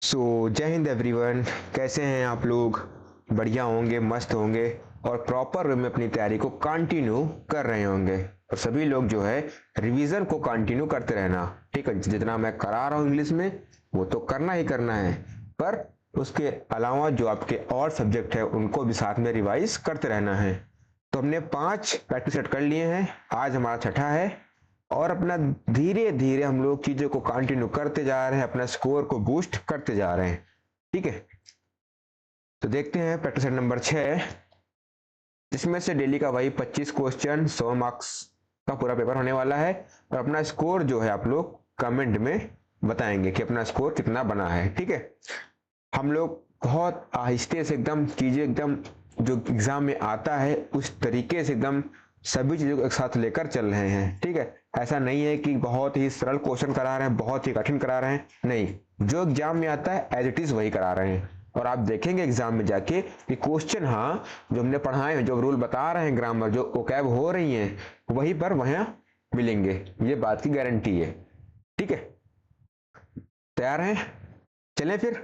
जय हिंद एवरीवन। कैसे हैं आप लोग? बढ़िया होंगे, मस्त होंगे और प्रॉपर वे में अपनी तैयारी को कंटिन्यू कर रहे होंगे। और सभी लोग जो है रिवीजन को कंटिन्यू करते रहना, ठीक है। जितना मैं करा रहा हूँ इंग्लिश में वो तो करना ही करना है, पर उसके अलावा जो आपके और सब्जेक्ट है उनको भी साथ में रिवाइज करते रहना है। तो हमने 5 प्रैक्टिस सेट कर लिए हैं, आज हमारा छठा है और अपना धीरे धीरे हम लोग चीजों को कंटिन्यू करते जा रहे हैं, अपना स्कोर को बूस्ट करते जा रहे हैं, ठीक है। तो देखते हैं प्रैक्टिस सेट नंबर 6, जिसमें से डेली का वही 25 क्वेश्चन 100 मार्क्स का पूरा पेपर होने वाला है। और अपना स्कोर जो है आप लोग कमेंट में बताएंगे कि अपना स्कोर कितना बना है, ठीक है। हम लोग बहुत आहिस्ते से एकदम चीजें एकदम जो एग्जाम में आता है उस तरीके से एकदम सभी चीजों को एक साथ लेकर चल रहे हैं, ठीक है। ऐसा नहीं है कि बहुत ही सरल क्वेश्चन करा रहे हैं, बहुत ही कठिन करा रहे हैं, नहीं, जो एग्जाम में आता है एज इट इज वही करा रहे हैं। और आप देखेंगे एग्जाम में जाके कि क्वेश्चन, हाँ, जो हमने पढ़ाए हैं, जो रूल बता रहे हैं, ग्रामर जो ओकैब हो रही है वही पर वहां मिलेंगे, ये बात की गारंटी है, ठीक है। तैयार हैं? चलें फिर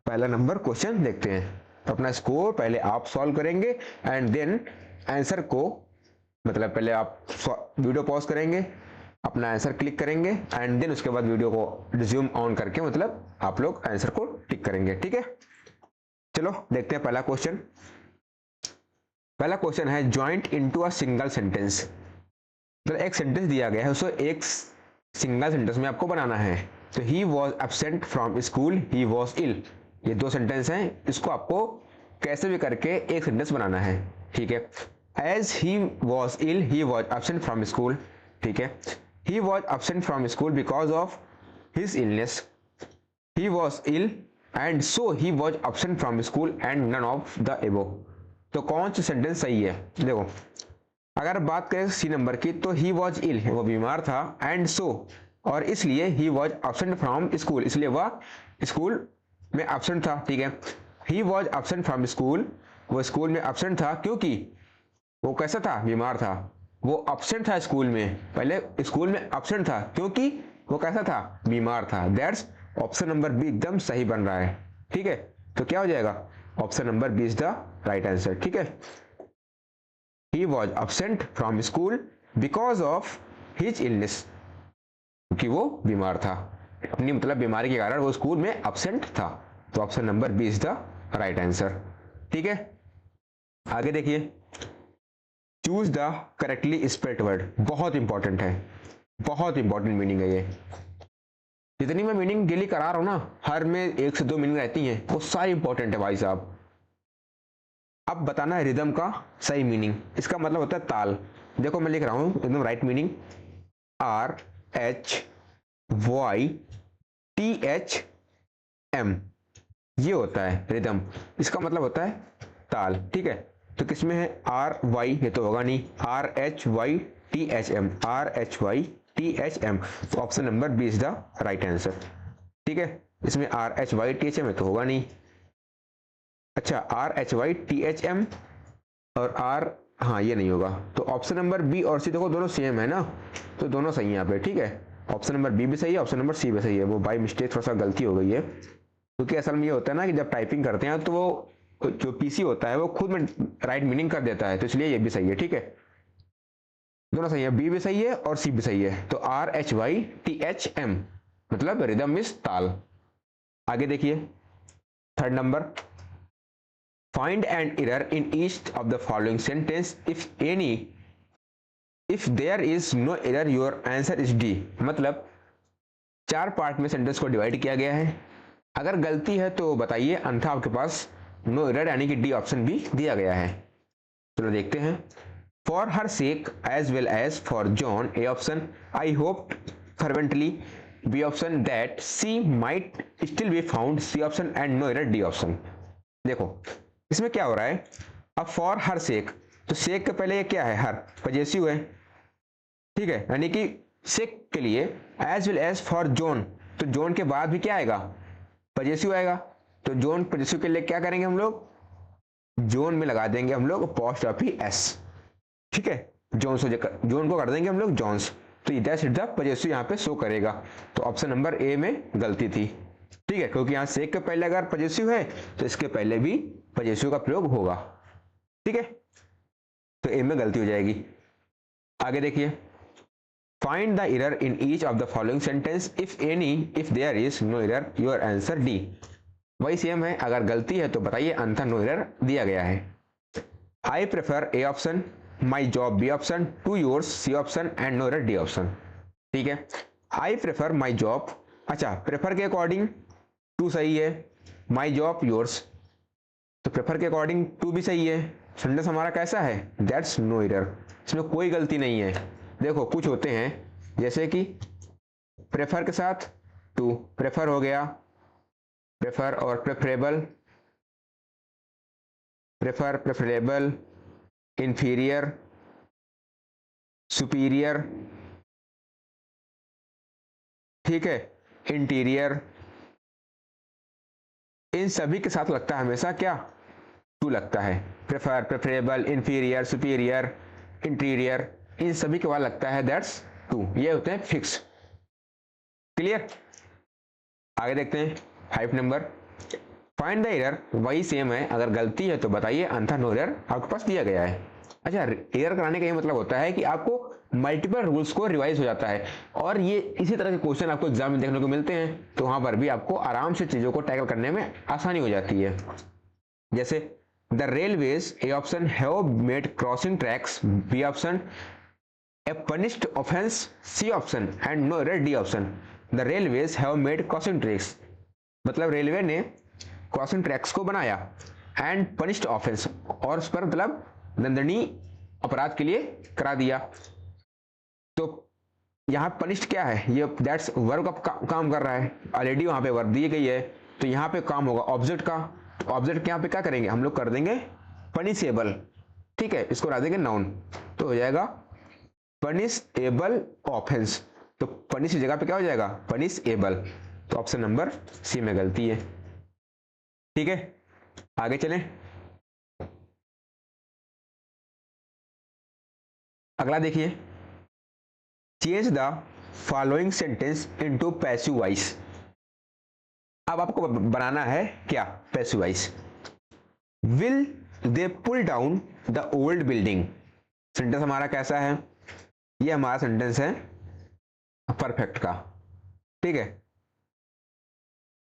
पहला नंबर क्वेश्चन देखते हैं। तो अपना स्कोर पहले आप सॉल्व करेंगे एंड देन आंसर को, मतलब पहले आप वीडियो पॉज करेंगे, अपना आंसर क्लिक करेंगे एंड देन उसके बाद वीडियो को रिज्यूम ऑन करके मतलब आप लोग आंसर को टिक करेंगे, ठीक है। चलो देखते हैं पहला क्वेश्चन। पहला क्वेश्चन है joint into a single sentence. मतलब एक सेंटेंस दिया गया है, उसको एक सिंगल सेंटेंस में आपको बनाना है। तो he was absent from school, he was ill, ये दो सेंटेंस हैं, इसको आपको कैसे भी करके एक सेंटेंस बनाना है, ठीक है। As he was ill he was absent from school, ठीक है। He was absent from school because of his illness, he was ill and so he was absent from school and none of the above. तो कौन सा sentence सही है? देखो, अगर बात करें सी नंबर की, तो ही वॉज इल, वो बीमार था, एंड सो, और इसलिए ही वॉज एब्सेंट फ्रॉम स्कूल, इसलिए वह स्कूल में एब्सेंट था, ठीक है। He was absent from school, वो स्कूल में एब्सेंट था क्योंकि वो कैसा था? बीमार था। वो एब्सेंट था स्कूल में, पहले स्कूल में एब्सेंट था क्योंकि वो कैसा था? बीमार था। दैट्स ऑप्शन नंबर बी एकदम सही बन रहा है, ठीक है। तो क्या हो जाएगा? Option number B is the right answer, ठीक है। He was absent from school because of his illness, क्योंकि वो बीमार था, अपनी मतलब बीमारी के कारण वो स्कूल में absent था। तो option number B is the right answer, ठीक है। आगे देखिए, choose the correctly spelled word, बहुत इंपॉर्टेंट है, बहुत इंपॉर्टेंट मीनिंग है ये। जितनी मैं मीनिंग डेली करा रहा हूं ना, हर में 1 से 2 मीनिंग रहती हैं, वो सारी इंपॉर्टेंट है भाई साहब। अब बताना है रिदम का सही मीनिंग, इसका मतलब होता है ताल। देखो मैं लिख रहा हूं एकदम राइट मीनिंग, RHYTHM, ये होता है रिदम, इसका मतलब होता है ताल, ठीक है। तो किसमें है? RY, ये तो होगा नहीं, RHYTHM, RHYTHM, तो option number B is the right answer, ठीक है। इसमें RHYTHM है तो होगा नहीं। अच्छा, RHYTHM और R, हाँ ये नहीं होगा, तो ऑप्शन नंबर बी और सी देखो दोनों सेम है ना, तो दोनों सही है यहाँ पे, ठीक है। ऑप्शन नंबर बी भी सही है, ऑप्शन नंबर सी भी सही है। वो बाई मिस्टेक थोड़ा सा गलती हो गई है, क्योंकि असल में ये होता है ना कि जब टाइपिंग करते हैं तो वो जो पीसी होता है वो खुद में राइट मीनिंग कर देता है, तो इसलिए ये भी सही है, ठीक है। दोनों सही है, बी भी सही है और सी भी सही है। तो RHYTHM मतलब रिदम इज ताल। आगे देखिए, third number, find an error in each of the following sentence if any, if there is no error your answer is D। मतलब 4 पार्ट में सेंटेंस को डिवाइड किया गया है, अगर गलती है तो बताइए, अन्यथा आपके पास नो एरर यानी कि डी ऑप्शन भी दिया गया है। चलो देखते हैं। For her sake as well as for John, A option, I hope fervently, B option, that C might still be found, C option, and no error, D option. देखो इसमें क्या हो रहा है, अब फॉर हर सेक, तो सेक के पहले ये क्या है? हर, पजेसिव है, ठीक है, यानी कि सेक के लिए। As well as for zone, तो जोन के बाद भी क्या आएगा? पजेसिव आएगा। तो जोन पजेसिव के लिए क्या करेंगे हम लोग? जोन में लगा देंगे हम लोग अपोस्ट्रोफी एस, ठीक है। जोन को कर देंगे हम लोग जॉन्स, तो दैट्स इट द पजेसिव यहाँ पे शो करेगा। तो ऑप्शन नंबर ए में गलती थी। ठीक है, क्योंकि यहाँ से के पहले अगर पजेसिव है तो इसके पहले भी पजेसिव का प्रयोग होगा। ठीक है, तो ए में गलती हो जाएगी। आगे देखिए, find the error in each of the following sentence if any, if there is no error your answer D. वही सेम है, अगर गलती है तो बताइए, अन्यथा नो एरर दिया गया है। I prefer A option, my job B option, to yours C option and no error D option. ठीक है, आई प्रेफर माई जॉब, अच्छा प्रेफर के अकॉर्डिंग टू सही है, माई जॉब योर्स, तो प्रेफर के अकॉर्डिंग टू भी सही है। सेंटेंस हमारा कैसा है, दैट्स नो एरर, इसमें कोई गलती नहीं है। देखो कुछ होते हैं जैसे कि प्रेफर के साथ टू, प्रेफर हो गया, प्रेफर और preferable, prefer, preferable, inferior, superior, ठीक है, इंटीरियर, इन सभी के साथ लगता है हमेशा क्या, टू लगता है। Prefer, preferable, inferior, superior, interior, इन सभी के बाद लगता है दैट्स टू, ये होते हैं फिक्स। क्लियर, आगे देखते हैं 5 नंबर, फाइंड द एरर, वही सेम है, अगर गलती है तो बताइए, अन्यथा नो एरर आपके पास दिया गया है। अच्छा, एरर कराने का ये मतलब होता है कि आपको मल्टीपल रूल्स को रिवाइज हो जाता है, और ये इसी तरह के क्वेश्चन आपको एग्जाम में देखने को मिलते हैं, तो वहां पर भी आपको आराम से चीजों को टैकल करने में आसानी हो जाती है। जैसे the railways, A option, have made crossing tracks, B option, a punished offence, C option and no error D option. The railways have made crossing tracks, मतलब रेलवे ने क्रॉसिंग ट्रैक्स को बनाया, एंड पनिश्ड ऑफेंस, और उस पर मतलब दंडनीय अपराध के लिए करा दिया। तो यहाँ पनिश्ड क्या है, ये दैट्स वर्ब का काम कर रहा है, ऑलरेडी वहां पे वर्ब दी गई है, तो यहाँ पे काम होगा ऑब्जेक्ट का, तो ऑब्जेक्ट के यहाँ पे क्या करेंगे हम लोग, कर देंगे पनिशेबल। ठीक है, इसको ला देंगे नाउन, तो हो जाएगा पनिशेबल ऑफेंस, तो पनिश की जगह पे क्या हो जाएगा, पनिशेबल। तो ऑप्शन नंबर सी में गलती है। ठीक है, आगे चलें, अगला देखिए, change the following sentence into passive voice. अब आपको बनाना है क्या, passive voice. Will they pull down the old building, sentence हमारा कैसा है, ये हमारा सेंटेंस है परफेक्ट का। ठीक है,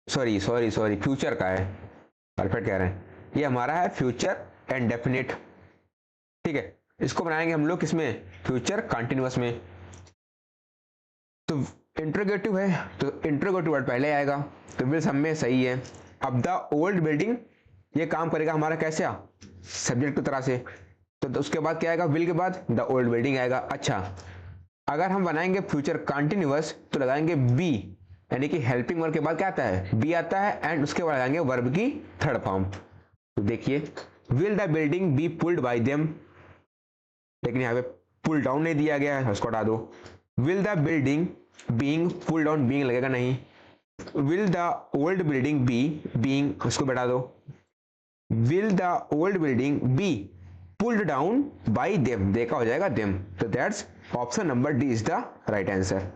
सॉरी सॉरी सॉरी फ्यूचर का है, परफेक्ट कह रहे हैं, ये हमारा है फ्यूचर एंड डेफिनेट। ठीक है, इसको बनाएंगे हम लोग किसमें, फ्यूचर कंटिन्यूअस में। तो इंट्रोगेटिव है तो इंट्रोगेटिव वर्ड पहले आएगा, तो विल सब में सही है। अब द ओल्ड बिल्डिंग, ये काम करेगा हमारा कैसे, सब्जेक्ट की तरह से, तो उसके बाद क्या आएगा, विल के बाद द ओल्ड बिल्डिंग आएगा। अच्छा, अगर हम बनाएंगे फ्यूचर कंटिन्यूअस तो लगाएंगे बी, यानी कि हेल्पिंग वर्ब के बाद क्या आता है, बी आता है, एंड उसके बाद लगाएंगे वर्ब की थर्ड फॉर्म। तो देखिए, will the building be pulled bye them, लेकिन यहाँ पे पुल डाउन नहीं दिया गया है, उसको हटा दो। Will the building being, pull down being लगेगा नहीं। Will the old building be being, उसको बैठा दो। Will the old building be pulled down by them, देखा हो जाएगा देम, तो that's option number D is the right answer.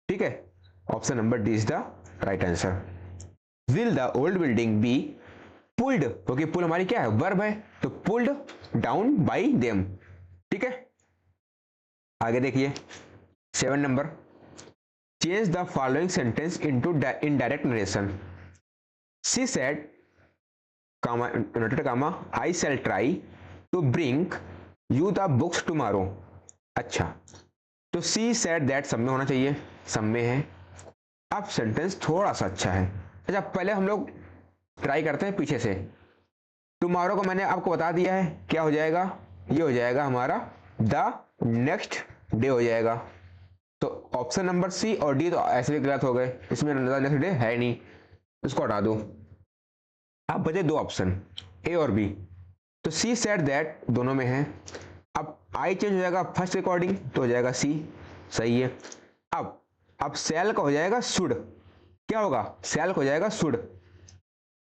ठीक है, option number D is the right answer. Will the old building be pulled, क्योंकि pull हमारी क्या है, वर्ब है, तो पुल्ड डाउन बाय देम। ठीक है, आगे देखिए 7 number, change the following sentence into indirect narration. She said, comma, inverted comma, I shall try to bring you the books tomorrow। अच्छा, तो सी सेड दैट सब में होना चाहिए, सब में है। अब सेंटेंस थोड़ा सा अच्छा है। अच्छा, पहले हम लोग ट्राई करते हैं पीछे से। टुमारो को मैंने आपको बता दिया है, क्या हो जाएगा, ये हो जाएगा हमारा द नेक्स्ट डे हो जाएगा। तो ऑप्शन नंबर सी और डी तो ऐसे भी गलत हो गए, इसमें नेक्स्ट डे है नहीं, इसको हटा दो। अब बचे 2 ऑप्शन, ए और बी, तो सी सेड दैट दोनों में है। अब आई चेंज हो जाएगा फर्स्ट अकॉर्डिंग, तो हो जाएगा सी, सही है। अब सेल का हो जाएगा शुड, क्या होगा, सेल का हो जाएगा should.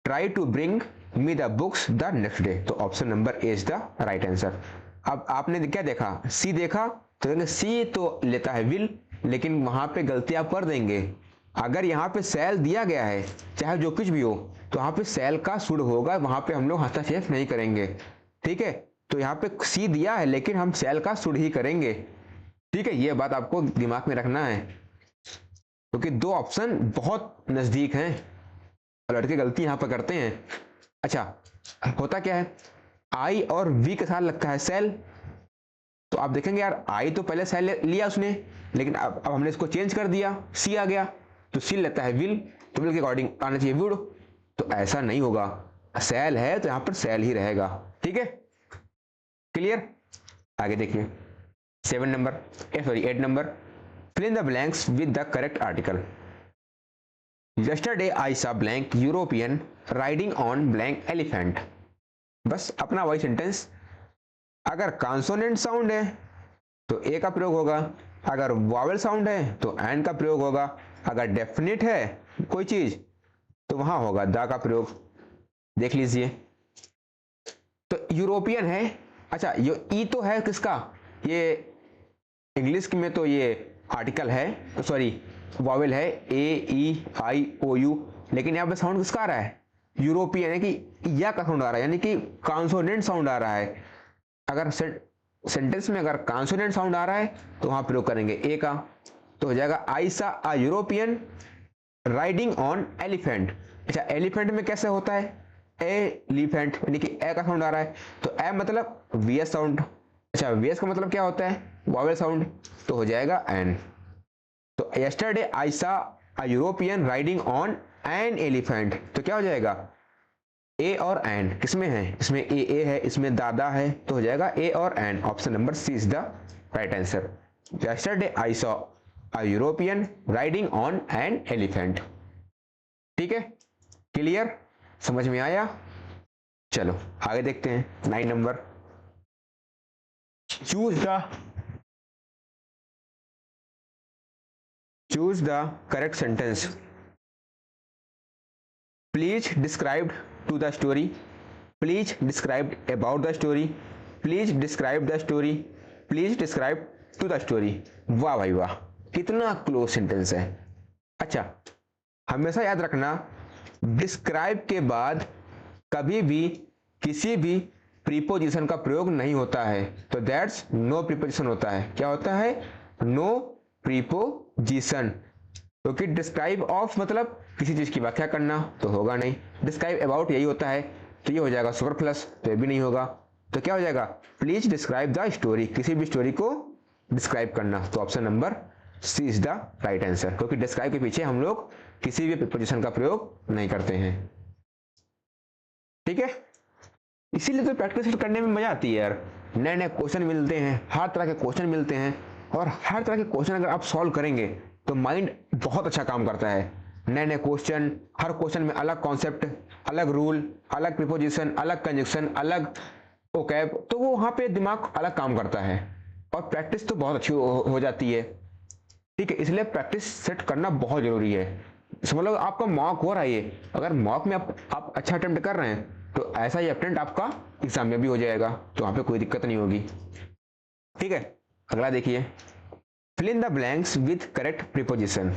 Try to bring me the books the next day, तो option number A is the right answer. अब आपने क्या देखा, सी देखा, तो सी तो लेता है विल, लेकिन वहां पे गलती आप कर देंगे, अगर यहाँ पे सेल दिया गया है चाहे जो कुछ भी हो तो यहाँ पे सेल का शुड होगा, वहां पे हम लोग हस्तक्षेप नहीं करेंगे। ठीक है, तो यहाँ पे सी दिया है लेकिन हम सेल का शुड ही करेंगे। ठीक है, ये बात आपको दिमाग में रखना है क्योंकि दो ऑप्शन बहुत नजदीक हैं और लड़के गलती यहाँ पर करते हैं। अच्छा, होता क्या है, आई और वी के साथ लगता है सेल, तो आप देखेंगे यार आई तो पहले सेल लिया उसने, लेकिन अब हमने इसको चेंज कर दिया, सी आ गया तो सी लेता है विल, तो विल के अकॉर्डिंग आना चाहिए वुड। तो ऐसा नहीं होगा, सेल है तो यहां पर सेल ही रहेगा। ठीक है, क्लियर। आगे देखिए 7 नंबर, सॉरी 8 नंबर, fill in the blanks with the correct article. Yesterday I saw blank European riding on blank elephant. बस अपना वही सेंटेंस, अगर कॉन्सोनेंट साउंड है तो ए का प्रयोग होगा, अगर वावेल साउंड है तो एन का प्रयोग होगा, अगर डेफिनिट है कोई चीज तो वहां होगा द का प्रयोग। देख लीजिए, तो यूरोपियन है। अच्छा, ये ई तो है किसका, ये इंग्लिश में तो ये आर्टिकल है, सॉरी वावेल है, ए ई आई ओ यू, लेकिन यहाँ पे साउंड किसका आ रहा है, यूरोपियन है कि या का साउंड आ रहा है, यानी कि कॉन्सोनेंट साउंड आ रहा है। अगर सेंटेंस में अगर कॉन्सोनेंट साउंड आ रहा है तो वहां प्रयोग करेंगे ए का, तो हो जाएगा आई सा अ यूरोपियन राइडिंग ऑन एलिफेंट। अच्छा, एलिफेंट में कैसे होता है, एलिफेंट यानी कि ए का साउंड आ रहा है, तो ए मतलब वीएस साउंड। अच्छा, वीएस का मतलब क्या होता है, वावेल साउंड, तो हो जाएगा एन। तो यस्टरडे आई सा अ European riding on an elephant, तो क्या हो जाएगा, ए और एन किसमें है, इसमें ए है, इसमें दादा है, तो हो जाएगा ए और N. Option number C is the right answer. Yesterday I saw a European riding on an elephant. ठीक है, क्लियर, समझ में आया। चलो आगे देखते हैं 9 number, choose the correct sentence. Please describe to the story, please describe about the story, please describe the story, please describe to the story. वाह भाई वाह, कितना क्लोज सेंटेंस है। अच्छा, हमेशा याद रखना डिस्क्राइब के बाद कभी भी किसी भी प्रीपोजिशन का प्रयोग नहीं होता है, तो दैट्स नो प्रीपोजिशन होता है। क्या होता है, नो प्रीपोजिशन, क्योंकि डिस्क्राइब ऑफ मतलब किसी चीज की व्याख्या करना, तो होगा नहीं। डिस्क्राइब अबाउट यही होता है, तो ये हो जाएगा सुपरफ्लस, तो ये भी नहीं होगा। तो क्या हो जाएगा, प्लीज डिस्क्राइब द स्टोरी, किसी भी स्टोरी को डिस्क्राइब करना, तो option number C is the right answer, क्योंकि डिस्क्राइब के पीछे हम लोग किसी भी प्रीपोजिशन का प्रयोग नहीं करते हैं। ठीक है, इसीलिए तो प्रैक्टिस करने में मजा आती है यार। नए नए क्वेश्चन मिलते हैं, हर तरह के क्वेश्चन मिलते हैं, और हर तरह के क्वेश्चन अगर आप सॉल्व करेंगे तो माइंड बहुत अच्छा काम करता है। नए नए क्वेश्चन, हर क्वेश्चन में अलग कॉन्सेप्ट, अलग रूल, अलग प्रीपोजिशन, अलग कंजक्शन, अलग ओकैब, तो वो वहां पे दिमाग अलग काम करता है और प्रैक्टिस तो बहुत अच्छी हो जाती है। ठीक है, इसलिए प्रैक्टिस सेट करना बहुत जरूरी है। समझ लो आपका मॉक हो रहा है ये, अगर मॉक में आप अच्छा अटेम्प्ट कर रहे हैं तो ऐसा ही अटेम्प्ट आपका एग्जाम में भी हो जाएगा, तो वहां पे कोई दिक्कत नहीं होगी। ठीक है, अगला देखिए, fill in the blanks with correct preposition.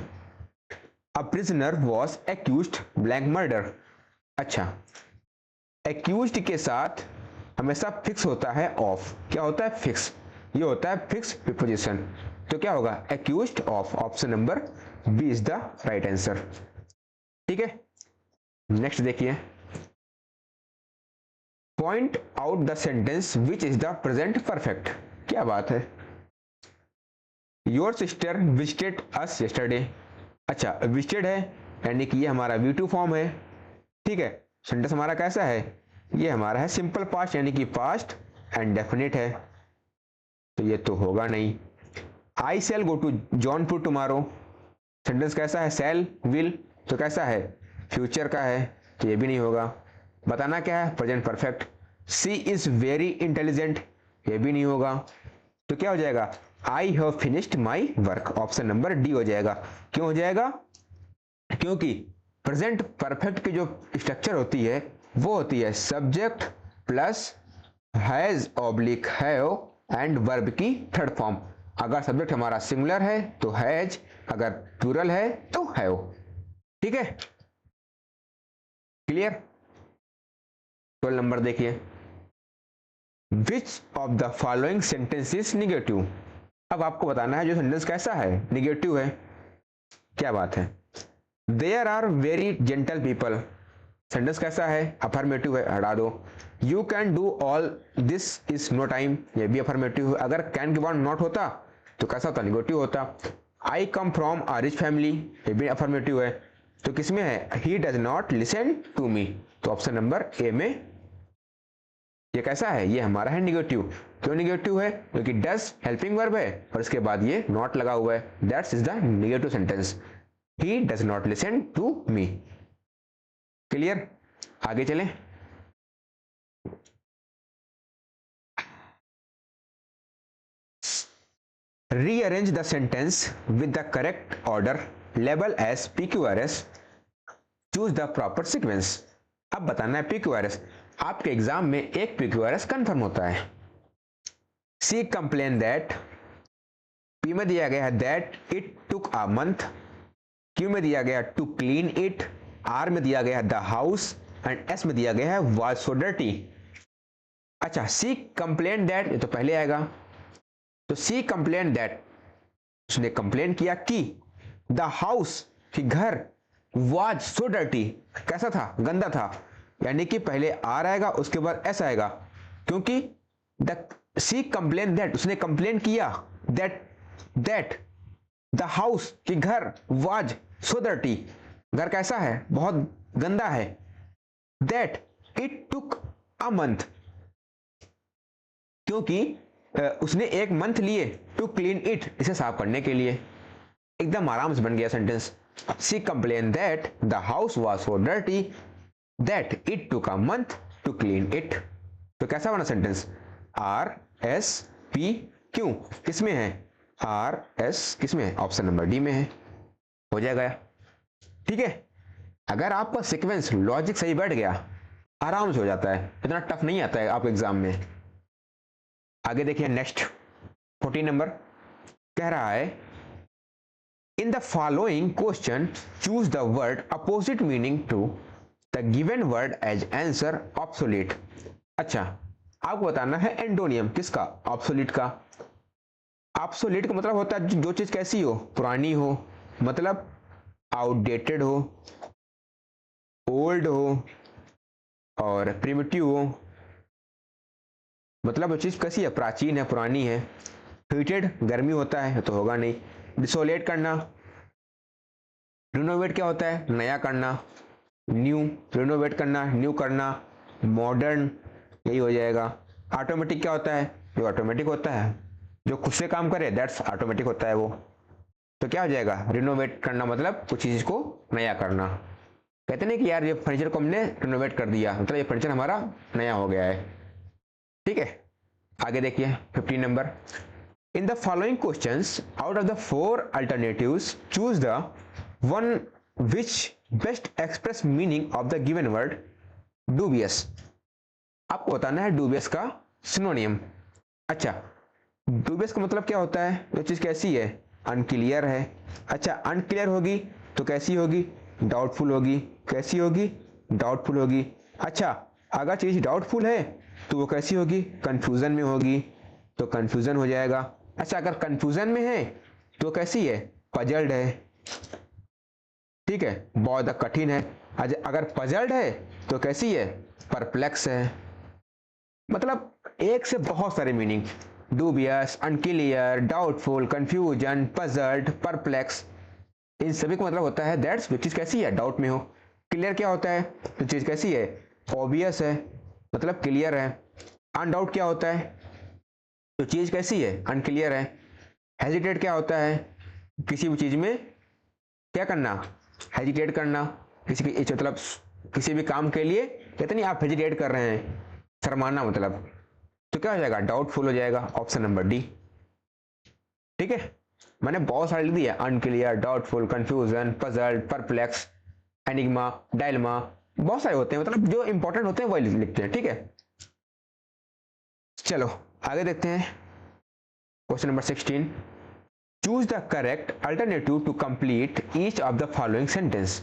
A prisoner was accused blank murder. अच्छा, accused के साथ हमेशा फिक्स होता है ऑफ। क्या होता है, फिक्स, ये होता है फिक्स प्रीपोजिशन, तो क्या होगा, accused of। Option number B is the right answer. ठीक है, नेक्स्ट देखिए, point out the sentence which is the present perfect. क्या बात है, your sister visited us yesterday. अच्छा, विजिटेड है यानी कि ये हमारा V2 फॉर्म है। ठीक है, सेंटेंस हमारा कैसा है, ये हमारा है सिंपल पास्ट यानी कि पास्ट एंड डेफिनेट है, तो ये तो होगा नहीं। I shall go to Jaunpur tomorrow, sentence कैसा है, शैल विल, तो कैसा है, फ्यूचर का है, तो ये भी नहीं होगा। बताना क्या है, present perfect. She is very intelligent, ये भी नहीं होगा। तो क्या हो जाएगा, I have finished my work. Option number D हो जाएगा। क्यों हो जाएगा, क्योंकि प्रेजेंट परफेक्ट की जो स्ट्रक्चर होती है वो होती है subject plus has oblique have and verb की थर्ड फॉर्म। अगर सब्जेक्ट हमारा सिंगुलर है तो हैज, अगर प्लूरल है तो हैव। ठीक है, क्लियर। 12 नंबर देखिए, which of the following sentence is negative. अब आपको बताना है जो सेंटेंस कैसा है, निगेटिव है। क्या बात है, there are very gentle people, sentence कैसा है, अफर्मेटिव है, हटा दो। You can do all this is no time, ये भी अफर्मेटिव है। अगर कैन के बाद नॉट होता तो कैसा होता, निगेटिव होता। I come from a rich family, ये भी अफर्मेटिव है। तो किसमें है, he does not listen to me, तो ऑप्शन नंबर ए में ये कैसा है, ये हमारा है निगेटिव। क्यों निगेटिव है, क्योंकि डज हेल्पिंग वर्ब है और इसके बाद ये नॉट लगा हुआ है, that's is the negative sentence, he does not listen to me. Clear, आगे चलें। Rearrange the sentence with the correct order, label as PQRS, choose the proper sequence. अब बताना है PQRS, आपके एग्जाम में एक PQRS कंफर्म होता है। सी कंप्लेन दैट, पी में दिया गया है that it took a month, Q में दिया गया टू क्लीन इट, आर में दिया गया है द हाउस एंड एस में दिया गया है वाज सो डर्टी। अच्छा, सी कंप्लेन दैट, ये तो पहले आएगा, तो सी कंप्लेन दैट, उसने कंप्लेन किया कि द हाउस, कि घर, वाज सो डर्टी, कैसा था, गंदा था, यानी कि पहले आर आएगा उसके बाद एस आएगा, क्योंकि द सी कंप्लेन दैट, उसने कंप्लेन किया दैट द हाउस, कि घर, वाज सो डर्टी, घर कैसा है, बहुत गंदा है, that it took a month, क्योंकि उसने एक मंथ लिए टू क्लीन इट, इसे साफ करने के लिए। एकदम आराम से बन गया sentence. She complain that the house was so dirty that it took a month to clean it. तो कैसा बना sentence, R S P Q, किसमें है, आर एस किसमें है, ऑप्शन नंबर डी में है, हो जाएगा। ठीक है, अगर आपका सीक्वेंस लॉजिक सही बैठ गया आराम से हो जाता है, इतना टफ नहीं आता है आपके एग्जाम में। आगे देखिए नेक्स्ट 14 नंबर कह रहा है, in the following question choose the word opposite meaning to the given word as answer obsolete. अच्छा, आपको बताना है एंटोनियम किसका, ऑब्सोलीट का। ऑब्सोलीट का मतलब होता है जो चीज कैसी हो, पुरानी हो, मतलब आउटडेटेड हो, ओल्ड हो और प्रिमिटिव हो, मतलब वो चीज कैसी है, प्राचीन है, पुरानी है। हीटेड, गर्मी होता है तो होगा नहीं। डिसोलेट करना, रिनोवेट क्या होता है, नया करना, न्यू, रिनोवेट करना, न्यू करना, मॉडर्न, यही हो जाएगा। ऑटोमेटिक क्या होता है, जो ऑटोमेटिक होता है, जो खुद से काम करे, दैट्स ऑटोमेटिक होता है वो। तो क्या हो जाएगा, रिनोवेट करना मतलब कुछ चीज को नया करना। कहते नहीं कि यार ये फर्नीचर को हमने रिनोवेट कर दिया, मतलब ये फर्नीचर हमारा नया हो गया है। ठीक है, आगे देखिए 15 number, in the following questions out of the 4 alternatives choose the one which best express meaning of the given word dubious. आपको बताना है डूबियस का सिनोनियम। अच्छा, डूबियस का मतलब क्या होता है, जो चीज कैसी है, अनक्लियर है। अच्छा, अनक्लियर होगी तो कैसी होगी, डाउटफुल होगी, कैसी होगी, डाउटफुल होगी। अच्छा, अगर चीज डाउटफुल है तो वो कैसी होगी, कंफ्यूजन में होगी, तो कंफ्यूजन हो जाएगा। अच्छा, अगर कंफ्यूजन में है तो कैसी है, पजल्ड है। ठीक है, बहुत कठिन है। अगर पजल्ड है तो कैसी है, परप्लेक्स है। मतलब एक से बहुत सारे meaning, dubious, unclear, doubtful, confusion, puzzled, perplex, इन सभी को मतलब होता है दैट्स, जो चीज कैसी है, डाउट में हो। क्लियर क्या होता है, जो चीज कैसी है, ऑब्वियस है, मतलब क्लियर है। अनडाउट क्या होता है, तो चीज कैसी है, अनक्लियर है। हेजिटेट क्या होता है, किसी भी चीज में क्या करना, हेजिटेट करना, किसी की मतलब किसी भी काम के लिए कहते नहीं आप हेजिटेट कर रहे हैं, शर्माना मतलब, तो क्या हो जाएगा, डाउटफुल हो जाएगा, ऑप्शन नंबर डी। ठीक है, मैंने बहुत सारे लिख दिया, unclear, doubtful, confusion, puzzled, perplex, enigma, dilemma, बहुत सारे होते हैं, मतलब जो इंपॉर्टेंट होते हैं वही लिखते हैं। ठीक है, चलो आगे देखते हैं question number 16। Choose the correct alternative to complete each of the following sentence.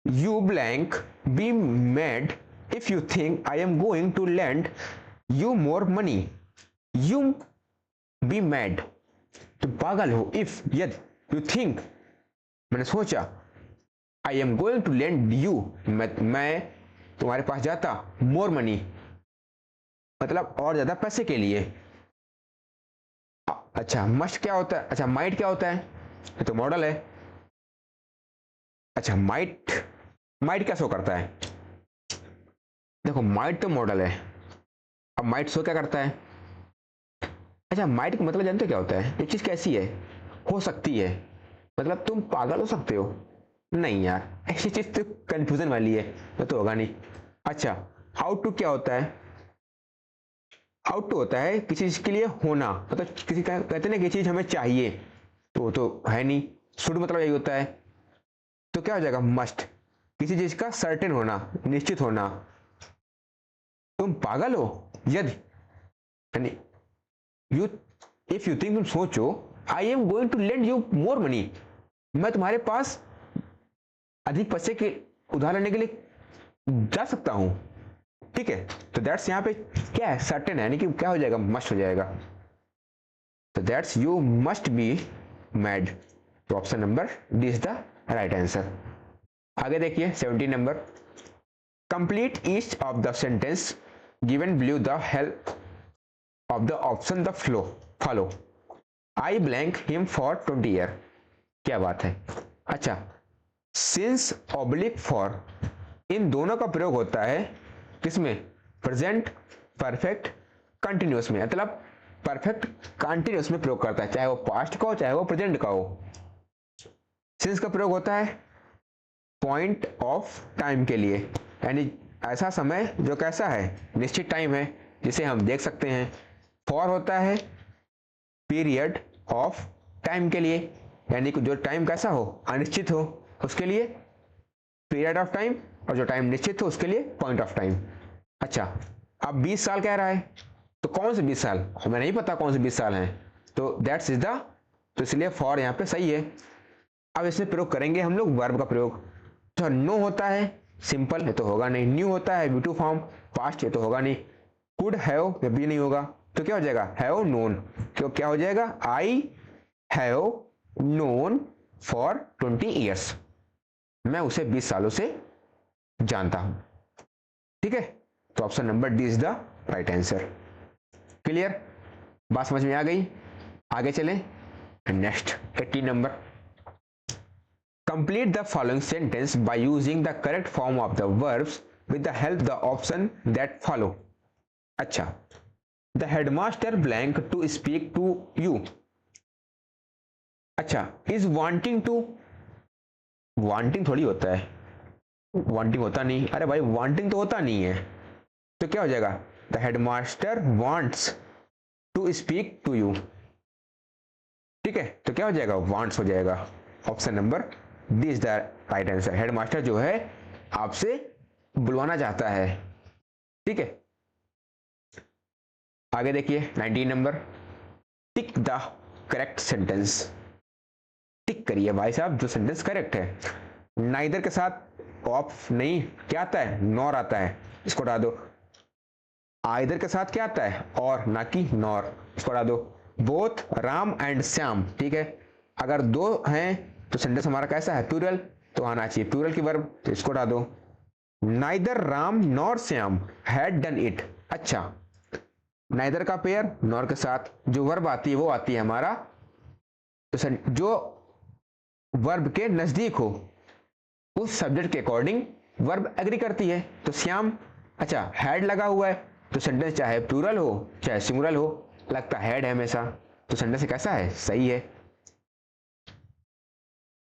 You blank be mad if you think I am going to lend you more money. You be mad, तुम पागल हो. If यदि, you think मैंने सोचा, I am going to lend you मैं तुम्हारे पास जाता, more money मतलब और ज्यादा पैसे के लिए. अच्छा मस्ट क्या होता है, अच्छा माइट क्या होता है, ये तो मॉडल है. अच्छा माइट क्या शो करता है, देखो माइट तो मॉडल है. अब माइट शो क्या करता है, अच्छा माइट का मतलब जानते हो क्या होता है, ये चीज कैसी है, हो सकती है, मतलब तुम पागल हो सकते हो. नहीं यार, ऐसी चीज तो कंफ्यूजन वाली है, ये तो होगा नहीं. अच्छा हाउ टू क्या होता है, हाउ टू होता है किसी चीज के लिए होना, मतलब किसी का कहते हैं ना कि चीज हमें चाहिए, तो है नहीं. शुड मतलब यही होता है, तो क्या हो जाएगा मस्ट, किसी चीज का सर्टेन होना, निश्चित होना. तुम पागल हो यदि, यू इफ यू थिंक, तुम सोचो, I am going to lend you more money, मैं तुम्हारे पास अधिक पैसे के उधार लेने के लिए जा सकता हूं. ठीक है, तो दैट्स यहां पे क्या है, सर्टेन है, यानी कि क्या हो जाएगा, मस्ट हो जाएगा. तो that's you must be mad. तो option number D is the right answer. आगे देखिए 17 नंबर. Complete each of the sentence given below the help of the option the flow follow. I blank him for 20 year. क्या बात है. अच्छा since oblique for, इन दोनों का प्रयोग होता है किसमें, प्रेजेंट परफेक्ट कंटिन्यूअस में, मतलब परफेक्ट कंटिन्यूअस में प्रयोग करता है, चाहे वो पास्ट का हो चाहे वो प्रेजेंट का हो. सिंस का प्रयोग होता है पॉइंट ऑफ टाइम के लिए, यानी ऐसा समय जो कैसा है, निश्चित टाइम है, जिसे हम देख सकते हैं. फॉर होता है पीरियड ऑफ टाइम के लिए, यानी कि जो टाइम कैसा हो, अनिश्चित हो, उसके लिए पीरियड ऑफ टाइम, और जो टाइम निश्चित हो उसके लिए पॉइंट ऑफ टाइम. अच्छा अब 20 साल कह रहा है, तो कौन से 20 साल, हमें नहीं पता कौन से 20 साल हैं, तो दैट्स इज द, तो इसलिए फॉर यहाँ पे सही है. अब इसमें प्रयोग करेंगे हम लोग वर्ब का प्रयोग. तो नो होता है सिंपल, ये तो होगा नहीं. न्यू होता है V2 फॉर्म, पास्ट, ये तो होगा नहीं. कुड हैव, ये भी नहीं होगा, तो क्या हो जाएगा, हैव नोन. तो क्या हो जाएगा, I have known for 20 years, मैं उसे 20 सालों से जानता हूं. ठीक है, तो option number D is the right answer. Clear, बात समझ में आ गई. आगे चलें. Next 18 number. Complete the following sentence by using the correct form of the verbs with the help the option that follow. अच्छा the headmaster blank to speak to you. अच्छा is wanting to, wanting थोड़ी होता है, wanting होता नहीं, अरे भाई wanting तो होता नहीं है, तो क्या हो जाएगा, the headmaster wants to speak to you. ठीक है, तो क्या हो जाएगा, वांट्स हो जाएगा. Option number D is the right answer. Headmaster जो है आपसे बुलवाना चाहता है. ठीक है, आगे देखिए 19 नंबर. Tick the correct sentence. Tick करिए भाई साहब जो सेंटेंस करेक्ट है. नाइदर के साथ ऑफ नहीं, क्या आता है, नॉर आता है, इसको हटा दो. आइदर के साथ क्या आता है, और, ना कि नॉर, इसको हटा दो. बोथ राम एंड श्याम, ठीक है, अगर दो हैं तो सेंटेंस हमारा कैसा है, प्लूरल, तो आना चाहिए प्लूरल की वर्ब, तो इसको हटा दो. Neither Ram nor Shyam had done it. अच्छा नाइदर का पेयर नॉर के साथ जो वर्ब आती है वो आती है हमारा, तो जो वर्ब के नजदीक हो उस सब्जेक्ट के अकॉर्डिंग वर्ब एग्री करती है. तो श्याम, अच्छा हैड लगा हुआ है, तो सेंटेंस चाहे प्लूरल हो चाहे सिंगुलर हो, लगता हैड है हमेशा, तो सेंटेंस कैसा है, सही है.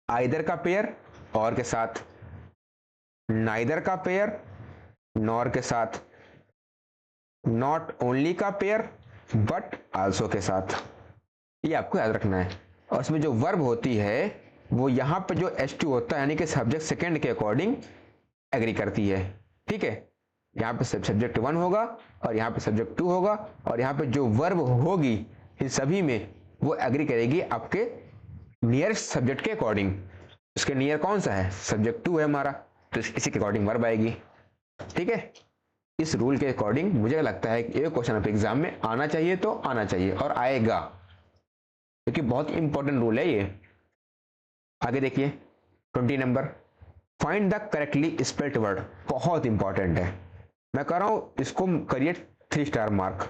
आइदर का पेयर और के साथ, नाइदर का पेयर नॉर के साथ, नॉट ओनली का पेयर बट आल्सो के साथ, ये आपको याद रखना है. और इसमें जो वर्ब होती है वो यहाँ पे जो S2 होता है, यानी कि सब्जेक्ट सेकंड के अकॉर्डिंग एग्री करती है. ठीक है, यहाँ पे सब्जेक्ट 1 होगा और यहाँ पे सब्जेक्ट 2 होगा, और यहाँ पे जो वर्ब होगी इन सभी में वो एग्री करेगी आपके नियरेस्ट सब्जेक्ट के अकॉर्डिंग। उसके नियर कौन सा है, सब्जेक्ट 2 है हमारा, तो इसी के अकॉर्डिंग वर्ब आएगी। ठीक है, इस रूल के अकॉर्डिंग मुझे लगता है कि ये क्वेश्चन आपके एग्जाम में आना चाहिए, तो आना चाहिए और आएगा, क्योंकि बहुत इंपॉर्टेंट रूल है ये। आगे देखिए 20 number, find the correctly spelled word, बहुत इंपॉर्टेंट है। मैं कह रहा हूं इसको करिए 3 स्टार मार्क।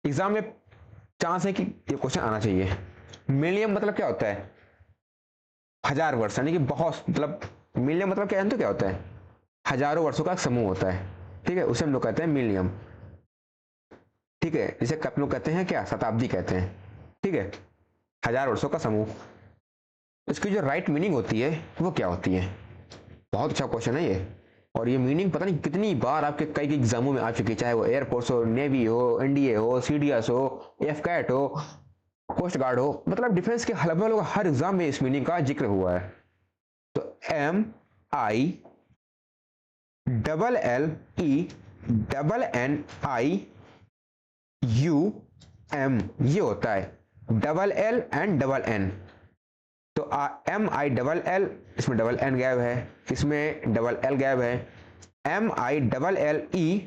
एग्जाम में चांस है कि ये क्वेश्चन आना चाहिए। मिलियन मतलब क्या होता है, 1000 वर्ष, यानी कि बहुत, मतलब मिलियन मतलब क्या है, तो क्या होता है, हजारों वर्षों का समूह होता है। ठीक है, उसे हम लोग कहते हैं मिलियम। ठीक है, जिसे हम लोग कहते हैं क्या, शताब्दी कहते हैं। ठीक है, 1000 वर्षों का समूह। इसकी जो राइट मीनिंग होती है वो क्या होती है, बहुत अच्छा क्वेश्चन है ये। और ये मीनिंग पता नहीं कितनी बार आपके कई एग्जामों में आ चुकी है, चाहे वो एयरफोर्स हो, नेवी हो, एनडीए हो, सीडीएस हो, एफकैट हो, कोस्ट गार्ड हो, मतलब डिफेंस के लगभग हर एग्जाम में इस मीनिंग का जिक्र हुआ है। तो MILLENIUM ये होता है, double L and double N. तो MILL, इसमें डबल एन गायब है, इसमें डबल एल गायब है, MILLENNIUM,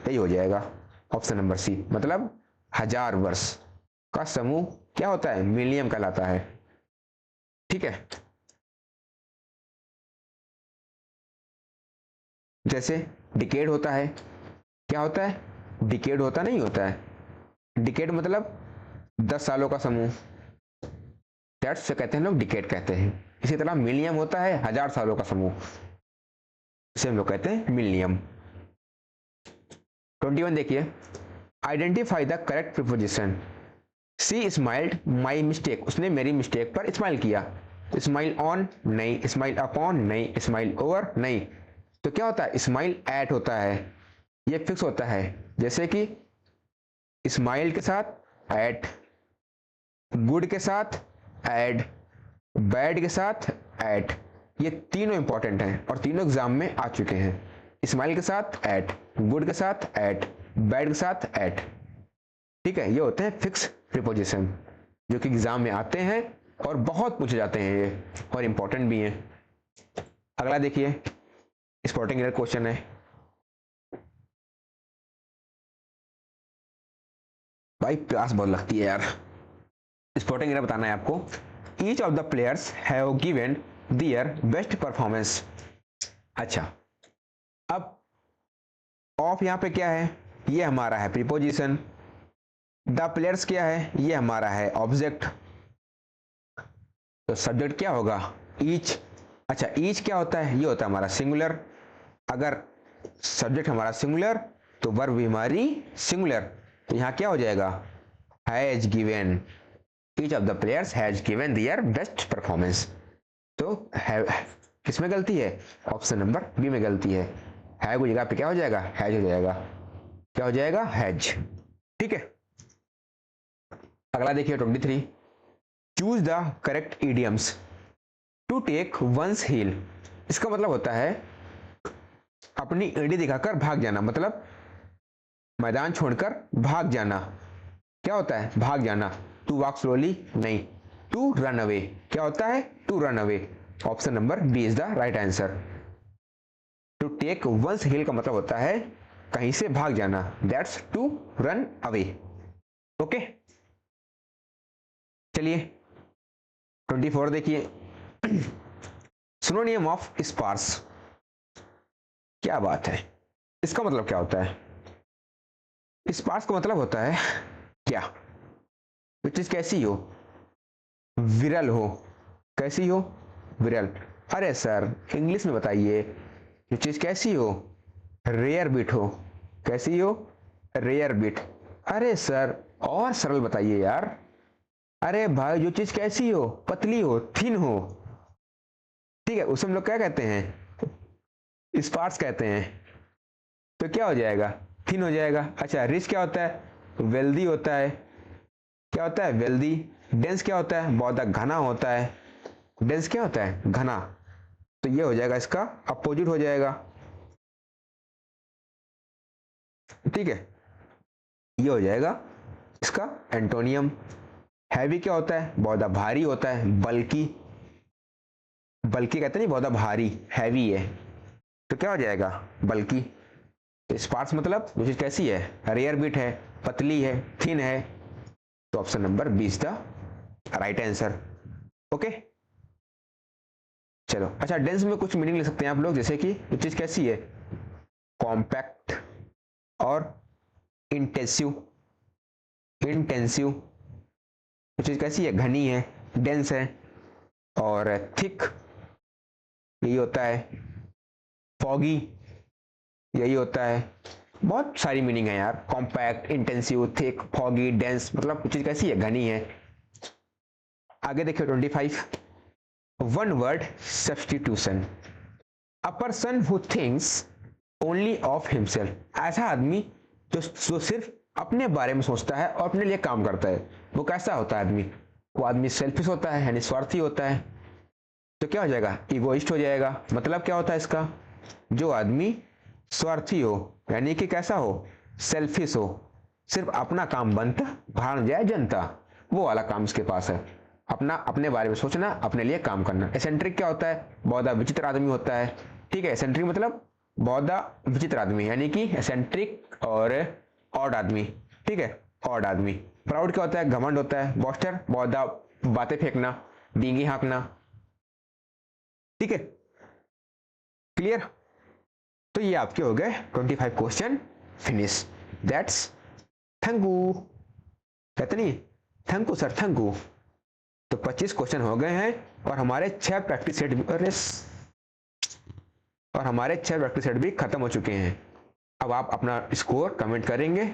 यही हो जाएगा ऑप्शन नंबर सी। मतलब 1000 वर्ष का समूह क्या होता है, मिलियम कहलाता है। ठीक है, जैसे डिकेड होता है, क्या होता है, डिकेड होता नहीं होता है, डिकेड मतलब 10 सालों का समूह, दैट्स से कहते हैं लोग डिकेड कहते हैं। इसी तरह मिलियम होता है 1000 सालों का समूह, इसे हम लोग कहते हैं मिलियम। 21 देखिए, identify the correct preposition. She smiled my mistake, उसने मेरी मिस्टेक पर स्माइल किया। स्माइल ऑन नहीं, स्माइल अपॉन नहीं, स्माइल ओवर नहीं। तो क्या होता है, स्माइल एट होता है, ये फिक्स होता है। जैसे कि स्माइल के साथ एट, गुड के साथ एड, बैड के साथ एट, ये तीनों इंपॉर्टेंट हैं और तीनों एग्जाम में आ चुके हैं। स्माइल के साथ एट, गुड के साथ एट, बैड के साथ एट। ठीक है, ये होते हैं फिक्स प्रीपोजिशन जो कि एग्जाम में आते हैं और बहुत पूछे जाते हैं ये, और इंपॉर्टेंट भी हैं। अगला देखिए, स्पॉटिंग एरर क्वेश्चन है। भाई प्यास बहुत लगती है यार। स्पॉटिंग एरर बताना है आपको। Each of the players have given their best performance. अच्छा, अब ऑफ यहां पे क्या है, ये हमारा है प्रीपोजिशन। द प्लेयर्स क्या है, ये हमारा है ऑब्जेक्ट। तो सब्जेक्ट क्या होगा, ईच। अच्छा, ईच क्या होता है, ये होता है हमारा सिंगुलर। अगर सब्जेक्ट हमारा सिंगुलर तो वर्ब भी हमारी सिंगुलर। तो यहां क्या हो जाएगा, has given, each of the players has given their best performance. तो किसमें गलती है, ऑप्शन नंबर बी में गलती है। है को जगह पे क्या हो जाएगा, हैज हो जाएगा। क्या हो जाएगा, हैज। ठीक है, अगला देखिए 23, choose the correct idioms. To take one's heel, इसका मतलब होता है अपनी एड़ी दिखाकर भाग जाना, मतलब मैदान छोड़कर भाग जाना। क्या होता है, भाग जाना। टू वॉक स्लोली नहीं, टू रन अवे। क्या होता है, to run away. Option number B is the right answer. To take one's heel का मतलब होता है कहीं से भाग जाना, that's to run away. Okay, चलिए 24 देखिए, सिनोनियम ऑफ स्पार्स। क्या बात है, इसका मतलब क्या होता है, स्पार्स का मतलब होता है क्या, वो चीज कैसी हो, विरल हो। कैसी हो, विरल। अरे सर इंग्लिश में बताइए, ये चीज कैसी हो, रेयर बिट हो। कैसी हो, रेयर बिट। अरे सर और सरल बताइए यार। अरे भाई जो चीज कैसी हो, पतली हो, थिन हो। ठीक है, उसे हम लोग क्या कहते हैं, स्पार्स कहते हैं। तो क्या हो जाएगा, थिन हो जाएगा। अच्छा, रिच क्या होता है, वेल्दी होता है। क्या होता है, वेल्दी। डेंस क्या होता है, बहुत घना होता है। डेंस क्या होता है, घना। तो ये हो जाएगा, इसका अपोजिट हो जाएगा। ठीक है, ये हो जाएगा इसका एंटोनियम। हैवी क्या होता है? बहुत भारी होता है। बल्कि, बल्कि कहते नहीं, बहुत भारी, हैवी है, तो क्या हो जाएगा? बल्कि। तो स्पार्स मतलब जो चीज कैसी है? रेयर बिट है, पतली है, थिन है। तो option number B is the right answer. Okay, चलो। अच्छा, डेंस में कुछ मीनिंग ले सकते हैं आप लोग, जैसे कि ये चीज कैसी है? कॉम्पैक्ट और इंटेंसिव। इंटेंसिव ये चीज कैसी है? घनी है, डेंस है। और थिक यही होता है। फॉगी यही होता है। बहुत सारी मीनिंग है यार, compact, intensive, thick, foggy, dense, मतलब चीज कैसी है? घनी है। आगे देखिए 25। One word substitution. A person who thinks only of himself. ऐसा आदमी जो सिर्फ अपने बारे में सोचता है और अपने लिए काम करता है, वो कैसा होता है आदमी? वो आदमी सेल्फिश होता है, यानी स्वार्थी होता है। तो क्या हो जाएगा? इगोइस्ट हो जाएगा। मतलब क्या होता है इसका? जो आदमी स्वार्थी हो, यानी कि कैसा हो? सेल्फिश हो, सिर्फ अपना काम बनता, भाड़ जाए जनता, वो वाला काम इसके पास है। अपना, अपने बारे में सोचना, अपने लिए काम करना। एसेंट्रिक क्या होता है? बहुत विचित्र आदमी होता है। ठीक है, एसेंट्रिक मतलब बहुत विचित्र आदमी, यानी कि एसेंट्रिक और ऑड आदमी। ठीक है, ऑड आदमी। प्राउड क्या होता है? घमंड होता है। बॉस्टर बहुत बातें फेंकना, डींगी हाँकना। ठीक है, क्लियर? तो ये आपके हो गए 25 question finish. That's thank you. कहते नहीं thank you sir, thank you. तो 25 क्वेश्चन हो गए हैं और हमारे 6 प्रैक्टिस सेट भी, और हमारे 6 प्रैक्टिस सेट भी खत्म हो चुके हैं। अब आप अपना स्कोर कमेंट करेंगे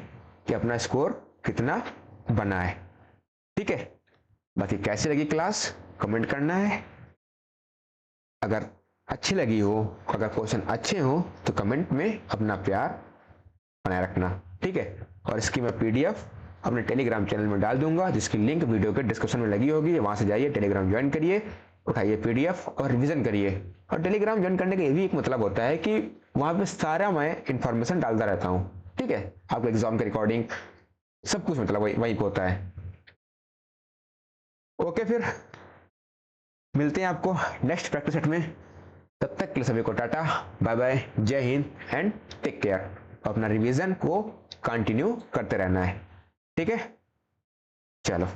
कि अपना स्कोर कितना बना है। ठीक है, बाकी कैसी लगी क्लास कमेंट करना है। अगर अच्छी लगी हो, अगर क्वेश्चन अच्छे हो, तो कमेंट में अपना प्यार बनाए रखना। ठीक है, और इसकी मैं पीडीएफ अपने टेलीग्राम चैनल में डाल दूंगा, जिसकी लिंक वीडियो के डिस्क्रिप्शन में लगी होगी। वहां से जाइए, टेलीग्राम ज्वाइन करिए, उठाइए पीडीएफ और रिवीजन करिए। और टेलीग्राम ज्वाइन करने का ये भी एक मतलब होता है कि वहां पे सारा मैं इंफॉर्मेशन डालता रहता हूँ। ठीक है, आपको एग्जाम के रिकॉर्डिंग सब कुछ मतलब वहीं पे होता है। ओके, फिर मिलते हैं आपको नेक्स्ट प्रैक्टिस सेट में। तब तक के लिए सभी को टाटा, बाय बाय, जय हिंद एंड टेक केयर। अपना रिवीजन को कंटिन्यू करते रहना है। ठीक है, चलो।